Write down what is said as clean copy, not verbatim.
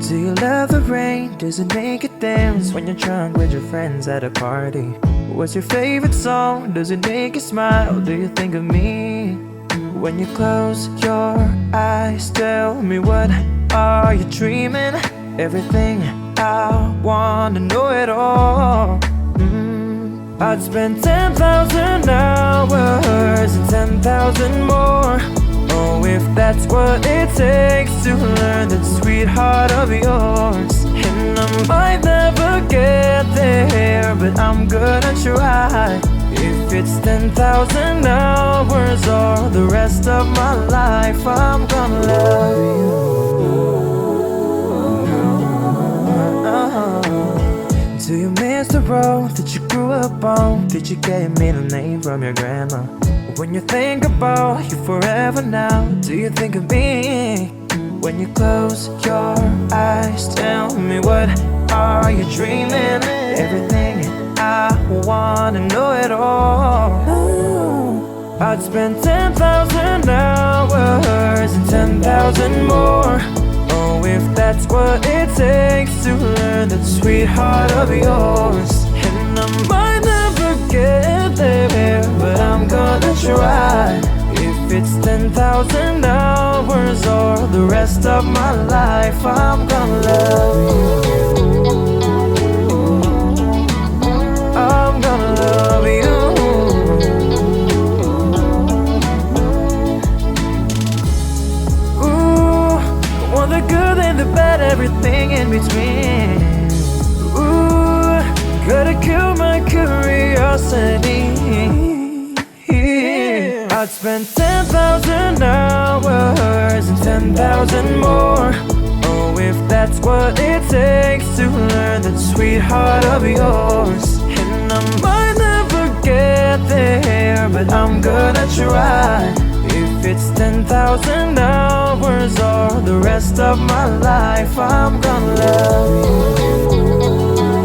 Do you love the rain? Does it make you dance when you're drunk with your friends at a party? What's your favorite song? Does it make you smile? Do you think of me? When you close your eyes, tell me, what are you dreaming? Everything, I wanna know it all. I'd spend 10,000 hours and 10,000 more. Oh, if that's what it takes to learn that sweetheart of yours. And I might never get there, but I'm gonna try. If it's 10,000 hours or the rest of my life, I'm gonna love you. Do you miss the road that you grew up on? Did you get your middle name from your grandma? When you think about you forever now, do you think of me? When you close your eyes, tell me, what are you dreaming? Everything, I wanna know it all. I'd spend 10,000 hours and 10,000 more. Oh, if that's what it takes to learn that sweetheart of yours. And I might never get there, but I'm gonna try. If it's 10,000 hours or the rest of my life, I'm gonna love you. I'm gonna love you. The good and the bad, everything in between. Ooh, gotta kill my curiosity. I'd spend 10,000 hours and 10,000 more. Oh, if that's what it takes to learn that sweetheart of yours. And I might never get there, but I'm gonna try. If it's 10,000 hours or the rest of my life, I'm gonna love you.